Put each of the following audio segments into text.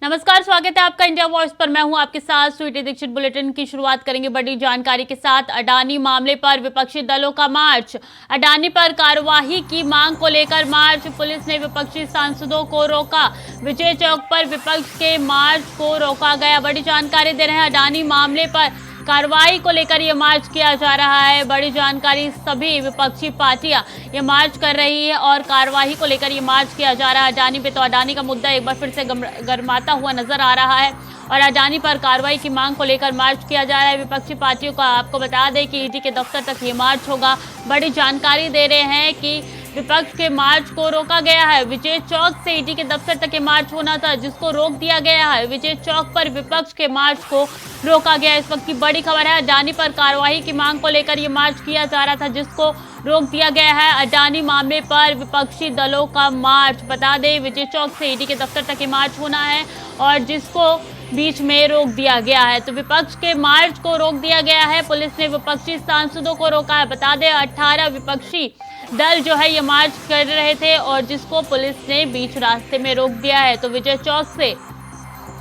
नमस्कार, स्वागत है आपका इंडिया वॉइस पर। मैं हूं आपके साथ स्वीटी दीक्षित। बुलेटिन की शुरुआत करेंगे बड़ी जानकारी के साथ। अडानी मामले पर विपक्षी दलों का मार्च। अडानी पर कार्रवाई की मांग को लेकर मार्च। पुलिस ने विपक्षी सांसदों को रोका। विजय चौक पर विपक्ष के मार्च को रोका गया। बड़ी जानकारी दे रहे हैं। अडानी मामले पर कार्रवाई को लेकर ये मार्च किया जा रहा है। बड़ी जानकारी, सभी विपक्षी पार्टियां ये मार्च कर रही है और कार्रवाई को लेकर ये मार्च किया जा रहा है। अडानी पे तो अडानी का मुद्दा एक बार फिर से गरमाता हुआ नजर आ रहा है और अडानी पर कार्रवाई की मांग को लेकर मार्च किया जा रहा है विपक्षी पार्टियों का। आपको बता दें कि ईडी के दफ्तर तक ये मार्च होगा। बड़ी जानकारी दे रहे हैं कि विपक्ष के मार्च को रोका गया है। विजय चौक से ईडी के दफ्तर तक ये मार्च होना था, जिसको रोक दिया गया है। विजय चौक पर विपक्ष के मार्च को रोका गया। इस वक्त की बड़ी खबर है, अडानी पर कार्रवाई की मांग को लेकर ये मार्च किया जा रहा था, जिसको रोक दिया गया है। अडानी मामले पर विपक्षी दलों का मार्च। बता दें, विजय चौक से ईडी के दफ्तर तक ये मार्च होना है और जिसको बीच में रोक दिया गया है। तो विपक्ष के मार्च को रोक दिया गया है। पुलिस ने विपक्षी सांसदों को रोका है। बता दें, 18 विपक्षी दल जो है ये मार्च कर रहे थे और जिसको पुलिस ने बीच रास्ते में रोक दिया है। तो विजय चौक से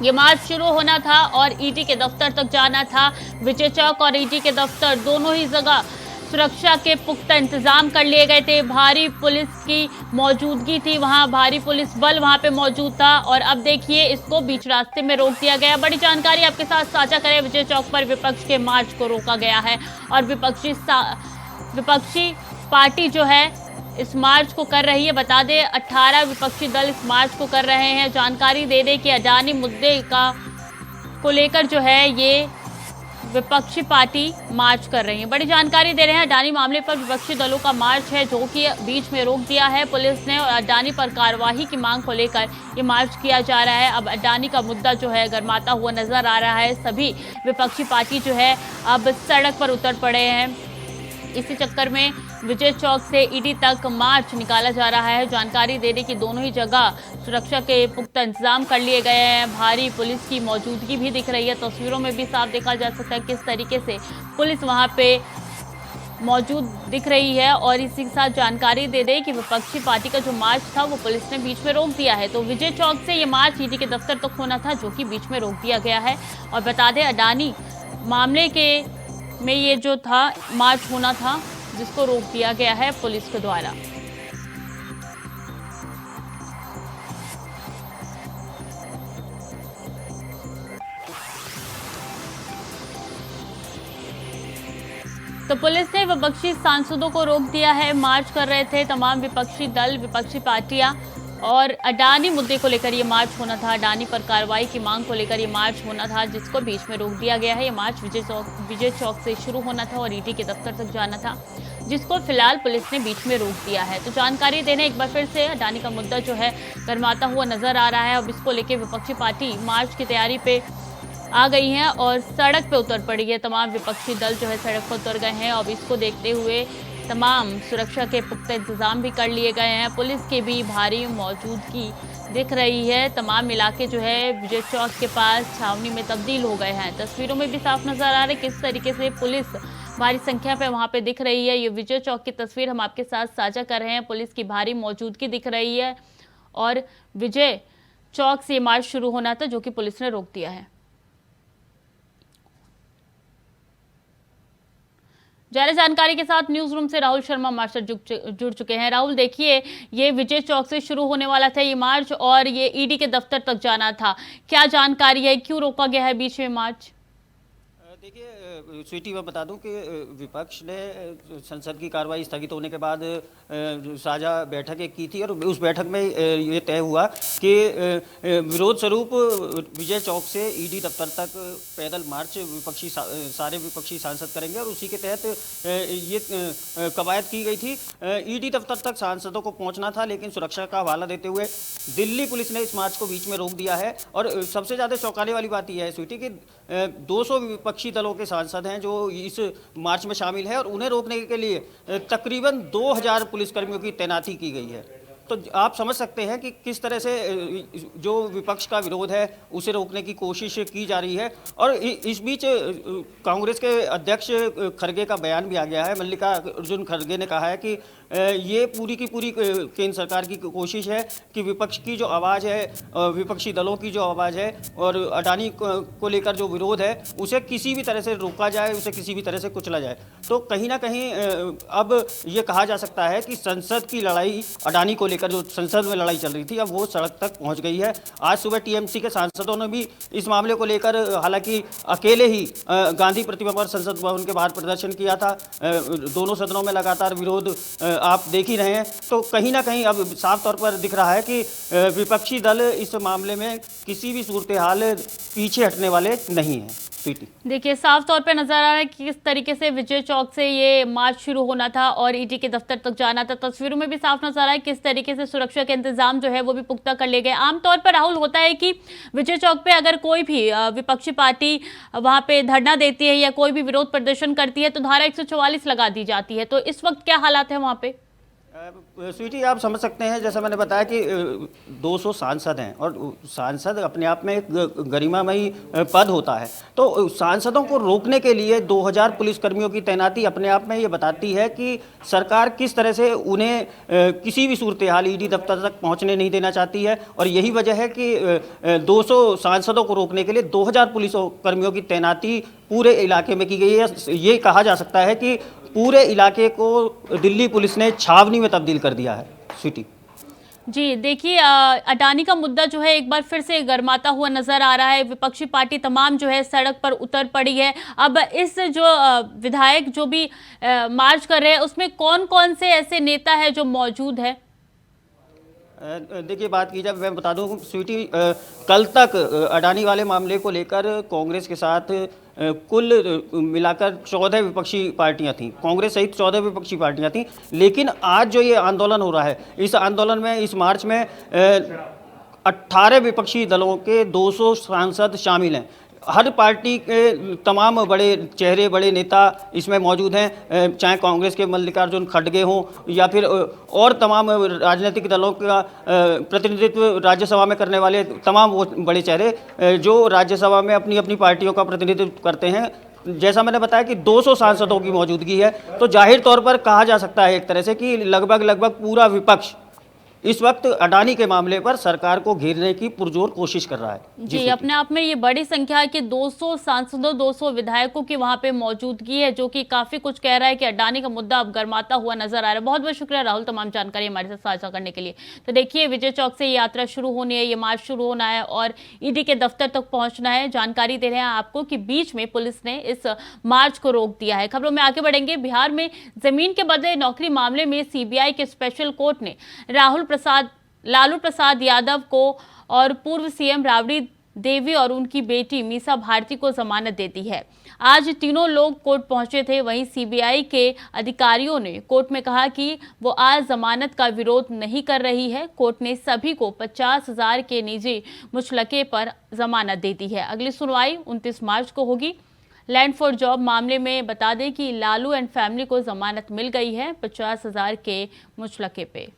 ये मार्च शुरू होना था और ईडी के दफ्तर तक जाना था। विजय चौक और ईडी के दफ्तर दोनों ही जगह सुरक्षा के पुख्ता इंतजाम कर लिए गए थे। भारी पुलिस की मौजूदगी थी, वहां भारी पुलिस बल वहां पे मौजूद था और अब देखिए इसको बीच रास्ते में रोक दिया गया। बड़ी जानकारी आपके साथ साझा करें। विजय चौक पर विपक्ष के मार्च को रोका गया है और विपक्षी पार्टी जो है इस मार्च को कर रही है। बता दें, 18 विपक्षी दल इस मार्च को कर रहे हैं। जानकारी दे दें कि अडानी मुद्दे को लेकर जो है ये विपक्षी पार्टी मार्च कर रही है। बड़ी जानकारी दे रहे हैं, अडानी मामले पर विपक्षी दलों का मार्च है जो कि बीच में रोक दिया है पुलिस ने और अडानी पर कार्रवाई की मांग को लेकर ये मार्च किया जा रहा है। अब अडानी का मुद्दा जो है गरमाता हुआ नजर आ रहा है। सभी विपक्षी पार्टी जो है अब सड़क पर उतर पड़े हैं। इसी चक्कर में विजय चौक से ईडी तक मार्च निकाला जा रहा है। जानकारी दे रही कि दोनों ही जगह सुरक्षा के पुख्ता इंतजाम कर लिए गए हैं। भारी पुलिस की मौजूदगी भी दिख रही है। तस्वीरों में भी साफ देखा जा सकता है किस तरीके से पुलिस वहां पे मौजूद दिख रही है। और इसी के साथ जानकारी दे दें कि विपक्षी पार्टी का जो मार्च था वो पुलिस ने बीच में रोक दिया है। तो विजय चौक से ये मार्च ईडी के दफ्तर तक होना था, जो कि बीच में रोक दिया गया है। और बता दें, अडानी मामले के में ये जो था मार्च होना था, जिसको रोक दिया गया है पुलिस के द्वारा। तो पुलिस ने विपक्षी सांसदों को रोक दिया है। मार्च कर रहे थे तमाम विपक्षी दल, विपक्षी पार्टियां और अडानी मुद्दे को लेकर ये मार्च होना था। अडानी पर कार्रवाई की मांग को लेकर ये मार्च होना था, जिसको बीच में रोक दिया गया है। ये मार्च विजय चौक से शुरू होना था और ईडी के दफ्तर तक जाना था, जिसको फिलहाल पुलिस ने बीच में रोक दिया है। तो जानकारी देने एक बार फिर से, अडानी का मुद्दा जो है गरमाता हुआ नजर आ रहा है। अब इसको लेकर विपक्षी पार्टी मार्च की तैयारी पे आ गई हैं और सड़क पे उतर पड़ी है। तमाम विपक्षी दल जो है सड़क पर उतर गए हैं। अब इसको देखते हुए तमाम सुरक्षा के पुख्ता इंतजाम भी कर लिए गए हैं। पुलिस की भी भारी मौजूदगी दिख रही है। तमाम इलाके जो है विजय चौक के पास छावनी में तब्दील हो गए हैं। तस्वीरों में भी साफ नजर आ रहा है किस तरीके से पुलिस भारी संख्या पे वहां पे दिख रही है। ये विजय चौक की तस्वीर हम आपके साथ साझा कर रहे हैं। पुलिस की भारी मौजूदगी दिख रही है और विजय चौक से मार्च शुरू होना था, जो कि पुलिस ने रोक दिया है। ज्यादा जानकारी के साथ न्यूज रूम से राहुल शर्मा हमारे साथ जुड़ चुके हैं। राहुल, देखिए, ये विजय चौक से शुरू होने वाला था ये मार्च और ये ईडी के दफ्तर तक जाना था। क्या जानकारी है, क्यों रोका गया है बीच में मार्च? देखिए स्वीटी, मैं बता दूं कि विपक्ष ने संसद की कार्रवाई स्थगित होने के बाद साझा बैठक एक की थी और उस बैठक में ये तय हुआ कि विरोध स्वरूप विजय चौक से ईडी दफ्तर तक पैदल मार्च सारे विपक्षी सांसद करेंगे और उसी के तहत ये कवायद की गई थी। ईडी दफ्तर तक सांसदों को पहुंचना था, लेकिन सुरक्षा का हवाला देते हुए दिल्ली पुलिस ने इस मार्च को बीच में रोक दिया है। और सबसे ज़्यादा चौंकाने वाली बात यह है स्वीटी कि 200 विपक्षी दलों के सांसद हैं जो इस मार्च में शामिल है और उन्हें रोकने के लिए तकरीबन 2000 पुलिसकर्मियों की तैनाती की गई है। तो आप समझ सकते हैं कि किस तरह से जो विपक्ष का विरोध है उसे रोकने की कोशिश की जा रही है। और इस बीच कांग्रेस के अध्यक्ष खड़गे का बयान भी आ गया है। मल्लिकार्जुन खड़गे ने कहा है कि ये पूरी की पूरी केंद्र सरकार की कोशिश है कि विपक्ष की जो आवाज़ है, विपक्षी दलों की जो आवाज़ है और अडानी को लेकर जो विरोध है उसे किसी भी तरह से रोका जाए, उसे किसी भी तरह से कुचला जाए। तो कहीं ना कहीं अब ये कहा जा सकता है कि संसद की लड़ाई अडानी को लेकर जो संसद में लड़ाई चल रही थी अब वो सड़क तक पहुंच गई है। आज सुबह टीएमसी के सांसदों ने भी इस मामले को लेकर हालांकि अकेले ही गांधी प्रतिमा पर संसद भवन के बाहर प्रदर्शन किया था। दोनों सदनों में लगातार विरोध आप देख ही रहे हैं। तो कहीं ना कहीं अब साफ तौर पर दिख रहा है कि विपक्षी दल इस मामले में किसी भी सूरत हाल पीछे हटने वाले नहीं हैं। देखिए साफ तौर पे नजर आ रहा है कि किस तरीके से विजय चौक से ये मार्च शुरू होना था और ईडी के दफ्तर तक जाना था। तस्वीरों में भी साफ नजर आ रहा है किस तरीके से सुरक्षा के इंतजाम जो है वो भी पुख्ता कर लिए गए। आमतौर पर राहुल होता है कि विजय चौक पे अगर कोई भी विपक्षी पार्टी वहां पे धरना देती है या कोई भी विरोध प्रदर्शन करती है तो धारा 144 लगा दी जाती है। तो इस वक्त क्या हालात है वहां पे? स्वीटी, आप समझ सकते हैं, जैसा मैंने बताया कि 200 सांसद हैं और सांसद अपने आप में एक गरिमामयी पद होता है। तो सांसदों को रोकने के लिए 2000 पुलिसकर्मियों की तैनाती अपने आप में ये बताती है कि सरकार किस तरह से उन्हें किसी भी सूरत हाल ईडी दफ्तर तक पहुंचने नहीं देना चाहती है। और यही वजह है कि 200 सांसदों को रोकने के लिए 2000 पुलिसकर्मियों की तैनाती पूरे इलाके में की गई है। ये कहा जा सकता है कि पूरे इलाके को दिल्ली पुलिस ने छावनी में तब्दील कर दिया है। स्वीटी जी देखिए, अडानी का मुद्दा जो है एक बार फिर से गर्माता हुआ नजर आ रहा है। विपक्षी पार्टी तमाम जो है सड़क पर उतर पड़ी है। अब इस जो विधायक जो भी मार्च कर रहे हैं उसमें कौन कौन से ऐसे नेता है जो मौजूद है? देखिए, बात की जाए, मैं बता दूं स्वीटी, कल तक अडानी वाले मामले को लेकर कांग्रेस के साथ कुल मिलाकर 14 विपक्षी पार्टियां थीं, कांग्रेस सहित 14 विपक्षी पार्टियां थीं। लेकिन आज जो ये आंदोलन हो रहा है, इस आंदोलन में, इस मार्च में 18 विपक्षी दलों के 200 सांसद शामिल हैं। हर पार्टी के तमाम बड़े चेहरे, बड़े नेता इसमें मौजूद हैं, चाहे कांग्रेस के मल्लिकार्जुन खड़गे हों या फिर और तमाम राजनीतिक दलों का प्रतिनिधित्व राज्यसभा में करने वाले तमाम वो बड़े चेहरे जो राज्यसभा में अपनी अपनी पार्टियों का प्रतिनिधित्व करते हैं। जैसा मैंने बताया कि 200 सांसदों की मौजूदगी है, तो जाहिर तौर पर कहा जा सकता है एक तरह से कि लगभग पूरा विपक्ष इस वक्त अडानी के मामले पर सरकार को घेरने की पुरजोर कोशिश कर रहा है। जी, अपने आप में ये बड़ी संख्या है कि 200 सांसदों, 200 विधायकों की वहां पे मौजूदगी है, जो कि काफी कुछ कह रहा है कि अडानी का मुद्दा अब गर्माता हुआ नजर आ रहा है। बहुत बहुत शुक्रिया राहुल तमाम जानकारी हमारे साथ साझा करने के लिए। तो देखिए, विजय चौक से ये यात्रा शुरू होनी है, ये मार्च शुरू होना है और ईडी के दफ्तर तक पहुंचना है। जानकारी दे रहे हैं आपको कि बीच में पुलिस ने इस मार्च को रोक दिया है। खबरों में आगे बढ़ेंगे। बिहार में जमीन के बदले नौकरी मामले में सीबीआई के स्पेशल कोर्ट ने लालू प्रसाद यादव को और पूर्व सीएम राबड़ी देवी और उनकी बेटी मीसा भारती को जमानत दे दी है। आज तीनों लोग कोर्ट पहुंचे थे। वहीं सीबीआई के अधिकारियों ने कोर्ट में कहा कि वो आज जमानत का विरोध नहीं कर रही है। कोर्ट ने सभी को 50,000 के निजी मुचलके पर जमानत दे दी है। अगली सुनवाई 29 मार्च को होगी। लैंड फॉर जॉब मामले में बता दें कि लालू एंड फैमिली को जमानत मिल गई है 50,000 के मुचलके पे।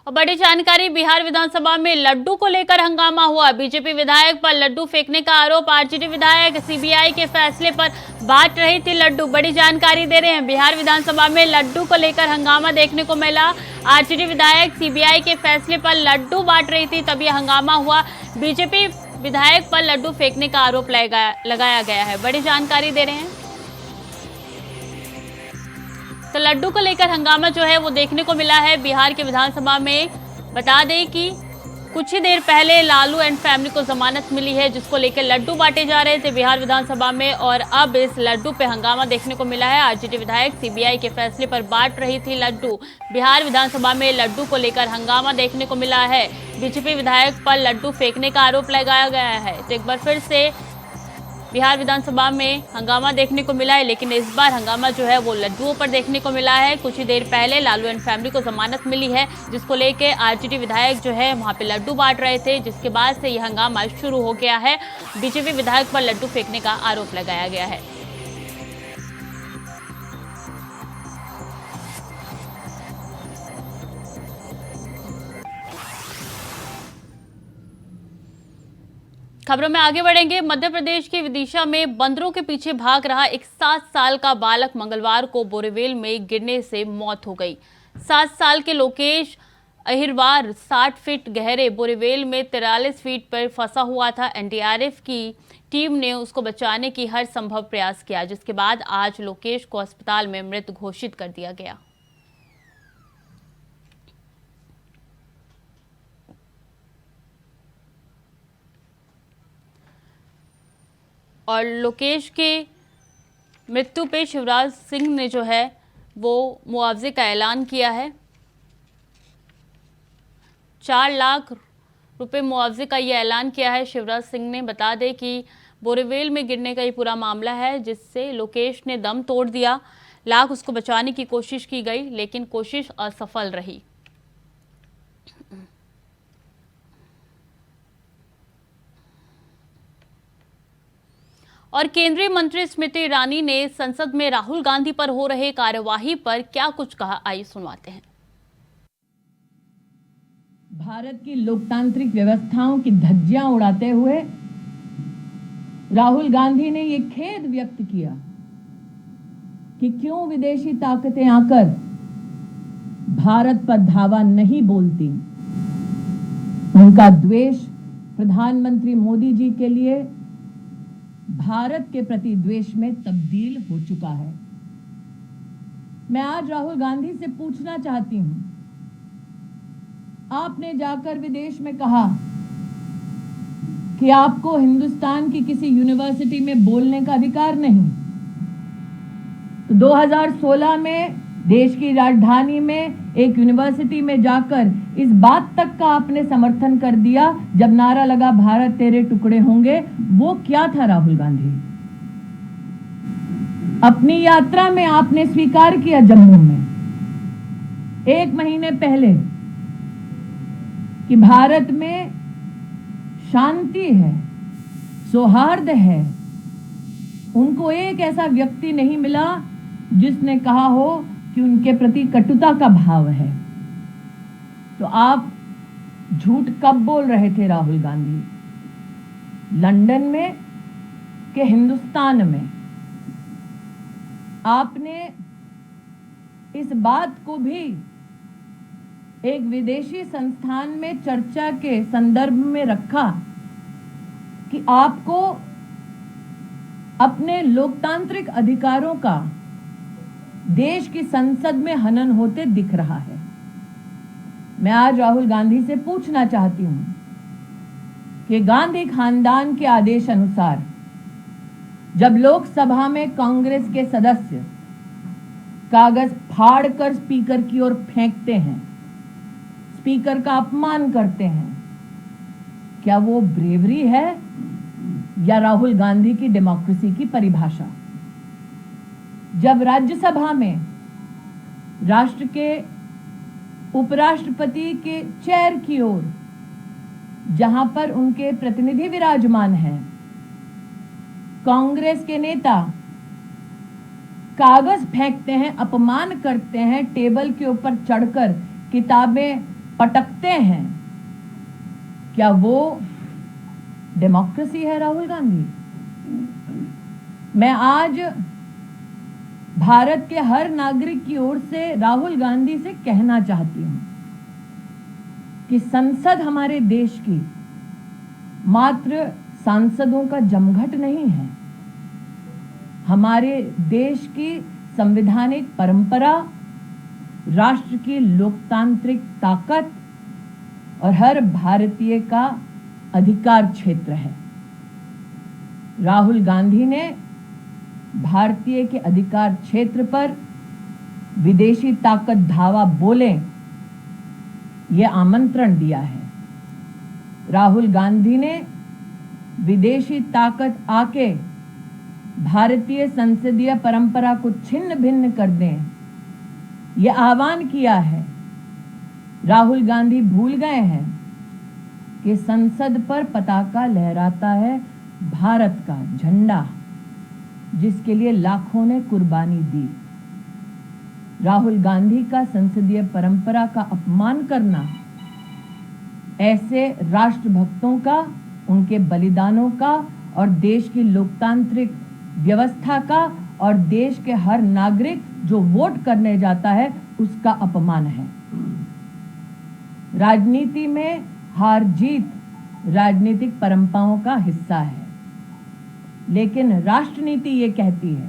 और बड़ी जानकारी, बिहार विधानसभा में लड्डू को लेकर हंगामा हुआ। बीजेपी विधायक पर लड्डू फेंकने का आरोप। आरजेडी विधायक सीबीआई के फैसले पर बांट रही थी लड्डू। बड़ी जानकारी दे रहे हैं, बिहार विधानसभा में लड्डू को लेकर हंगामा देखने को मिला। आरजेडी विधायक सीबीआई के फैसले पर लड्डू बांट रही थी, तब यह हंगामा हुआ। बीजेपी विधायक पर लड्डू फेंकने का आरोप लगाया गया है। बड़ी जानकारी दे रहे हैं। तो लड्डू को लेकर हंगामा जो है वो देखने को मिला है बिहार के विधानसभा में। बता दें कि कुछ ही देर पहले लालू एंड फैमिली को जमानत मिली है, जिसको लेकर लड्डू बांटे जा रहे थे बिहार विधानसभा में, और अब इस लड्डू पे हंगामा देखने को मिला है। आरजेडी विधायक सीबीआई के फैसले पर बांट रही थी लड्डू। बिहार विधानसभा में लड्डू को लेकर हंगामा देखने को मिला है। बीजेपी विधायक पर लड्डू फेंकने का आरोप लगाया गया है। तो एक बार फिर से बिहार विधानसभा में हंगामा देखने को मिला है, लेकिन इस बार हंगामा जो है वो लड्डुओं पर देखने को मिला है। कुछ ही देर पहले लालू एंड फैमिली को जमानत मिली है, जिसको लेके आरजेडी विधायक जो है वहां पे लड्डू बांट रहे थे, जिसके बाद से यह हंगामा शुरू हो गया है। बीजेपी विधायक पर लड्डू फेंकने का आरोप लगाया गया है। खबरों में आगे बढ़ेंगे। मध्य प्रदेश के विदिशा में बंदरों के पीछे भाग रहा एक 7 साल का बालक मंगलवार को बोरीवेल में गिरने से मौत हो गई। 7 साल के लोकेश अहिरवार 60 फीट गहरे बोरीवेल में 43 फीट पर फंसा हुआ था। एनडीआरएफ की टीम ने उसको बचाने की हर संभव प्रयास किया, जिसके बाद आज लोकेश को अस्पताल में मृत घोषित कर दिया गया। और लोकेश के मृत्यु पे शिवराज सिंह ने जो है वो मुआवजे का ऐलान किया है। 4 लाख रुपए मुआवजे का ये ऐलान किया है शिवराज सिंह ने। बता दें कि बोरीवेल में गिरने का ये पूरा मामला है, जिससे लोकेश ने दम तोड़ दिया। लाख उसको बचाने की कोशिश की गई, लेकिन कोशिश असफल रही। और केंद्रीय मंत्री स्मृति ईरानी ने संसद में राहुल गांधी पर हो रहे कार्यवाही पर क्या कुछ कहा, आइए सुनवाते हैं। भारत की लोकतांत्रिक व्यवस्थाओं की धज्जियां उड़ाते हुए राहुल गांधी ने ये खेद व्यक्त किया कि क्यों विदेशी ताकतें आकर भारत पर धावा नहीं बोलती। उनका द्वेष प्रधानमंत्री मोदी जी के लिए भारत के प्रति द्वेष में तब्दील हो चुका है। मैं आज राहुल गांधी से पूछना चाहती हूं, आपने जाकर विदेश में कहा कि आपको हिंदुस्तान की किसी यूनिवर्सिटी में बोलने का अधिकार नहीं, तो 2016 में देश की राजधानी में एक यूनिवर्सिटी में जाकर इस बात तक का आपने समर्थन कर दिया जब नारा लगा भारत तेरे टुकड़े होंगे। वो क्या था राहुल गांधी? अपनी यात्रा में आपने स्वीकार किया जम्मू में 1 महीने पहले कि भारत में शांति है, सौहार्द है। उनको एक ऐसा व्यक्ति नहीं मिला जिसने कहा हो कि उनके प्रति कटुता का भाव है। तो आप झूठ कब बोल रहे थे राहुल गांधी? लंदन में कि हिंदुस्तान में? आपने इस बात को भी एक विदेशी संस्थान में चर्चा के संदर्भ में रखा कि आपको अपने लोकतांत्रिक अधिकारों का देश की संसद में हनन होते दिख रहा है। मैं आज राहुल गांधी से पूछना चाहती हूं कि गांधी खानदान के आदेश अनुसार जब लोकसभा में कांग्रेस के सदस्य कागज फाड़कर स्पीकर की ओर फेंकते हैं, स्पीकर का अपमान करते हैं, क्या वो ब्रेवरी है या राहुल गांधी की डेमोक्रेसी की परिभाषा? जब राज्यसभा में राष्ट्र के उपराष्ट्रपति के चेयर की ओर, जहां पर उनके प्रतिनिधि विराजमान हैं, कांग्रेस के नेता कागज फेंकते हैं, अपमान करते हैं, टेबल के ऊपर चढ़कर किताबें पटकते हैं, क्या वो डेमोक्रेसी है राहुल गांधी? मैं आज भारत के हर नागरिक की ओर से राहुल गांधी से कहना चाहती हूं कि संसद हमारे देश की मात्र सांसदों का जमघट नहीं है। हमारे देश की संवैधानिक परंपरा, राष्ट्र की लोकतांत्रिक ताकत और हर भारतीय का अधिकार क्षेत्र है। राहुल गांधी ने भारतीय के अधिकार क्षेत्र पर विदेशी ताकत धावा बोले ये आमंत्रण दिया है। राहुल गांधी ने विदेशी ताकत आके भारतीय संसदीय परंपरा को छिन्न भिन्न कर दें, यह आह्वान किया है। राहुल गांधी भूल गए हैं कि संसद पर पताका लहराता है भारत का झंडा, जिसके लिए लाखों ने कुर्बानी दी। राहुल गांधी का संसदीय परंपरा का अपमान करना ऐसे राष्ट्रभक्तों का उनके बलिदानों का और देश की लोकतांत्रिक व्यवस्था का और देश के हर नागरिक जो वोट करने जाता है उसका अपमान है। राजनीति में हार जीत राजनीतिक परंपराओं का हिस्सा है, लेकिन राष्ट्रनीति ये कहती है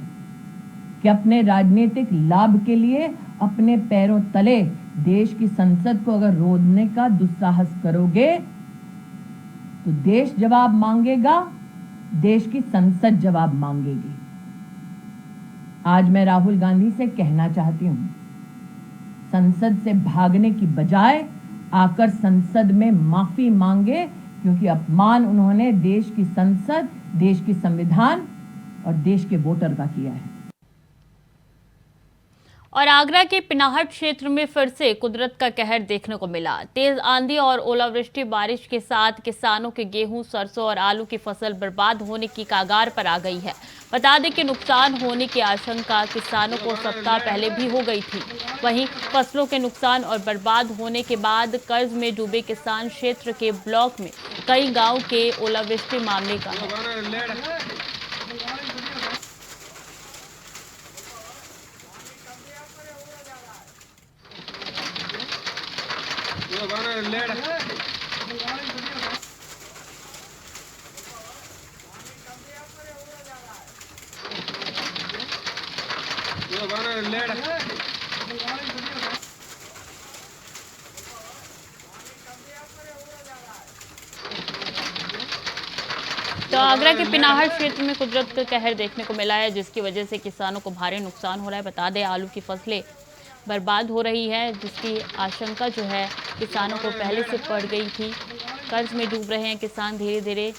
कि अपने राजनीतिक लाभ के लिए अपने पैरों तले देश की संसद को अगर रोकने का दुस्साहस करोगे तो देश जवाब मांगेगा, देश की संसद जवाब मांगेगी। आज मैं राहुल गांधी से कहना चाहती हूं, संसद से भागने की बजाय आकर संसद में माफी मांगे, क्योंकि अपमान उन्होंने देश की संसद, देश की संविधान और देश के वोटर का किया है। और आगरा के पिनाहट क्षेत्र में फिर से कुदरत का कहर देखने को मिला। तेज आंधी और ओलावृष्टि बारिश के साथ किसानों के गेहूं, सरसों और आलू की फसल बर्बाद होने की कगार पर आ गई है। बता दें कि नुकसान होने की आशंका किसानों को सप्ताह पहले भी हो गई थी। वहीं फसलों के नुकसान और बर्बाद होने के बाद कर्ज में डूबे किसान क्षेत्र के ब्लॉक में कई गाँव के ओलावृष्टि मामले का है। तो आगरा के पिनाहट क्षेत्र में कुदरत का कहर देखने को मिला है, जिसकी वजह से किसानों को भारी नुकसान हो रहा है। बता दें आलू की फसलें बर्बाद हो रही है, जिसकी आशंका जो है किसानों को पहले से पड़ गई थी। कर्ज में डूब रहे हैं किसान धीरे धीरे।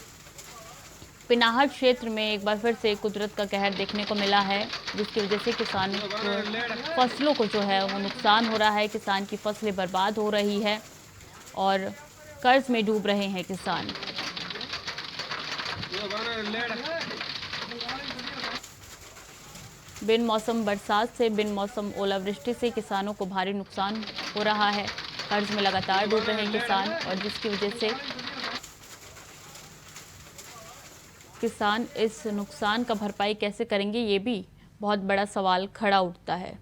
पिनाहट क्षेत्र में एक बार फिर से कुदरत का कहर देखने को मिला है, जिसकी वजह से किसानों को फसलों को जो है वो नुकसान हो रहा है। किसान की फसलें बर्बाद हो रही है और कर्ज में डूब रहे हैं किसान। बिन मौसम बरसात से, बिन मौसम ओलावृष्टि से किसानों को भारी नुकसान हो रहा है। कर्ज में लगातार डूब रहे हैं किसान और जिसकी वजह से किसान इस नुकसान का भरपाई कैसे करेंगे, ये भी बहुत बड़ा सवाल खड़ा उठता है।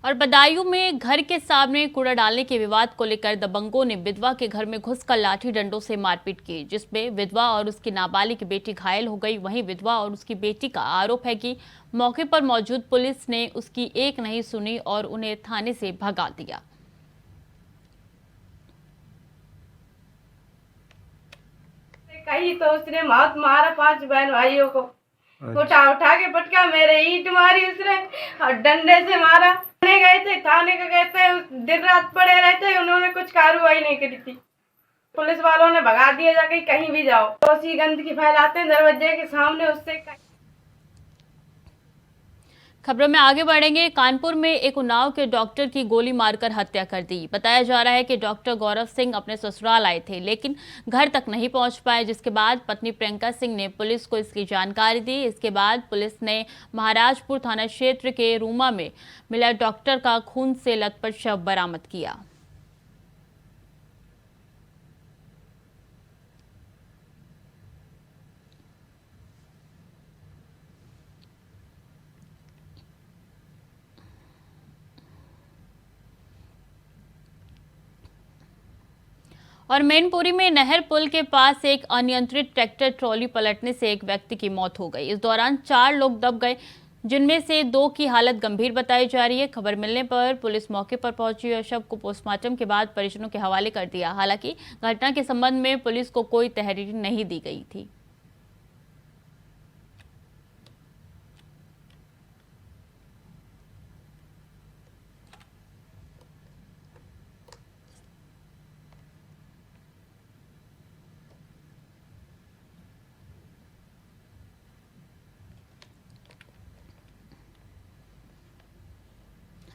और बदायूं में घर के सामने कूड़ा डालने के विवाद को लेकर दबंगों ने विधवा के घर में घुसकर लाठी डंडों से मारपीट की, जिसमें विधवा और उसकी नाबालिग बेटी घायल हो गई। वहीं विधवा और उसकी बेटी का आरोप है कि मौके पर मौजूद पुलिस ने उसकी एक नहीं सुनी और उन्हें थाने से भगा दिया। कहीं तो उसने मौत मारा 5 बहन भाइयों को, उठा उठा के पटका, मेरे ईंट मारी उसने और डंडे से मारा। थाने गए थे, थाने का कहते दिन रात पड़े रहते, उन्होंने कुछ कार्रवाई नहीं करी थी। पुलिस वालों ने भगा दिया जाके कहीं भी जाओ तो उसी गंदगी फैलाते हैं दरवाजे के सामने। उससे खबरों में आगे बढ़ेंगे। कानपुर में एक उन्नाव के डॉक्टर की गोली मारकर हत्या कर दी। बताया जा रहा है कि डॉक्टर गौरव सिंह अपने ससुराल आए थे, लेकिन घर तक नहीं पहुंच पाए, जिसके बाद पत्नी प्रियंका सिंह ने पुलिस को इसकी जानकारी दी। इसके बाद पुलिस ने महाराजपुर थाना क्षेत्र के रूमा में मिला डॉक्टर का खून से लथपथ शव बरामद किया। और मैनपुरी में नहर पुल के पास एक अनियंत्रित ट्रैक्टर ट्रॉली पलटने से एक व्यक्ति की मौत हो गई। इस दौरान 4 लोग दब गए, जिनमें से 2 की हालत गंभीर बताई जा रही है। खबर मिलने पर पुलिस मौके पर पहुंची और शव को पोस्टमार्टम के बाद परिजनों के हवाले कर दिया। हालांकि घटना के संबंध में पुलिस को कोई तहरीर नहीं दी गई थी।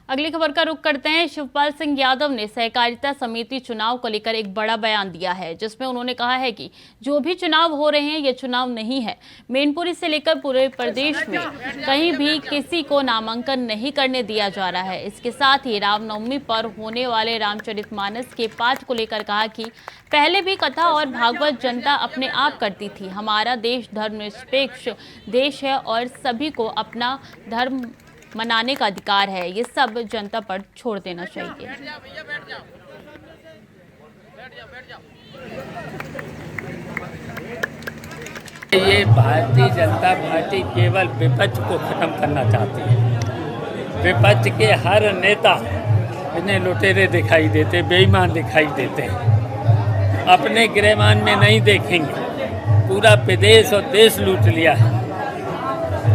अगली खबर का रुख करते हैं। शिवपाल सिंह यादव ने सहकारिता समिति चुनाव को लेकर एक बड़ा बयान दिया है, जिसमें उन्होंने कहा है कि जो भी चुनाव हो रहे हैं ये चुनाव नहीं है। मैनपुरी से लेकर पूरे प्रदेश में कहीं भी किसी को नामांकन नहीं करने दिया जा रहा है। इसके साथ ही रामनवमी पर होने वाले रामचरितमानस के पाठ को लेकर कहा कि पहले भी कथा और भागवत जनता अपने आप करती थी। हमारा देश धर्मनिरपेक्ष देश है और सभी को अपना धर्म मनाने का अधिकार है। ये सब जनता पर छोड़ देना चाहिए। ये भारतीय जनता पार्टी केवल विपक्ष को खत्म करना चाहती है। विपक्ष के हर नेता इन्हें लुटेरे दिखाई देते, बेईमान दिखाई देते हैं। अपने गिरहमान में नहीं देखेंगे। पूरा प्रदेश और देश लूट लिया है।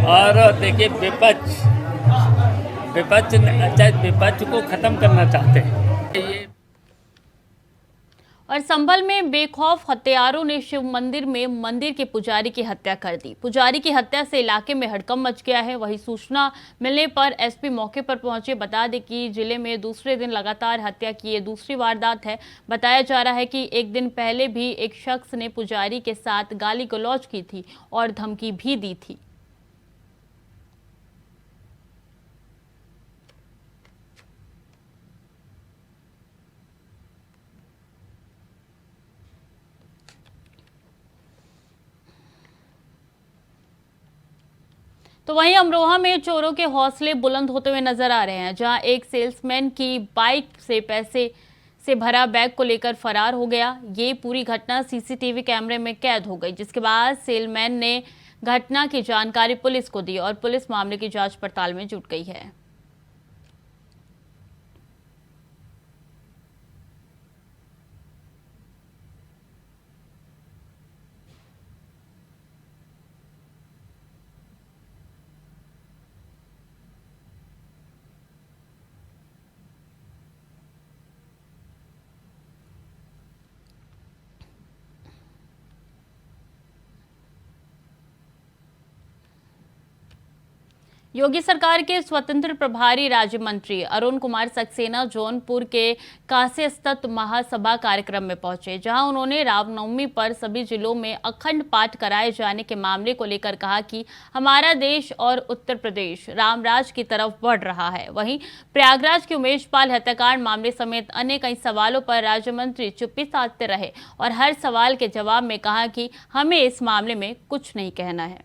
और देखिए विपक्ष को खत्म करना चाहते हैं। और संभल में बेखौफ हत्यारों ने शिव मंदिर में मंदिर के पुजारी की हत्या कर दी। पुजारी की हत्या से इलाके में हड़कंप मच गया है। वहीं सूचना मिलने पर एसपी मौके पर पहुंचे। बता दें कि जिले में दूसरे दिन लगातार हत्या की ये दूसरी वारदात है। बताया जा रहा है कि एक दिन पहले भी एक शख्स ने पुजारी के साथ गाली गलौज की थी और धमकी भी दी थी। तो वहीं अमरोहा में चोरों के हौसले बुलंद होते हुए नजर आ रहे हैं, जहां एक सेल्समैन की बाइक से पैसे से भरा बैग को लेकर फरार हो गया। ये पूरी घटना सीसीटीवी कैमरे में कैद हो गई, जिसके बाद सेलमैन ने घटना की जानकारी पुलिस को दी और पुलिस मामले की जांच पड़ताल में जुट गई है। योगी सरकार के स्वतंत्र प्रभारी राज्य मंत्री अरुण कुमार सक्सेना जौनपुर के कांस्यस्तत्व महासभा कार्यक्रम में पहुंचे, जहां उन्होंने रामनवमी पर सभी जिलों में अखंड पाठ कराए जाने के मामले को लेकर कहा कि हमारा देश और उत्तर प्रदेश रामराज की तरफ बढ़ रहा है। वहीं प्रयागराज के उमेश पाल हत्याकांड मामले समेत अन्य कई सवालों पर राज्य मंत्री चुप्पी साधते रहे और हर सवाल के जवाब में कहा कि हमें इस मामले में कुछ नहीं कहना है।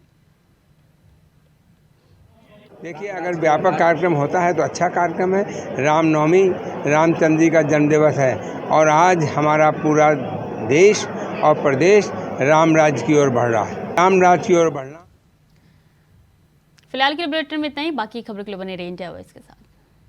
देखिए, अगर व्यापक कार्यक्रम होता है तो अच्छा कार्यक्रम है। रामनवमी रामचंद्र जी का जन्मदिवस है और आज हमारा पूरा देश और प्रदेश राम राज्य की ओर बढ़ रहा है। राम राज्य की ओर बढ़ना। फिलहाल के बुलेटिन में इतना ही। बाकी खबरों के लिए बने रहिए इंडिया वॉइस के साथ।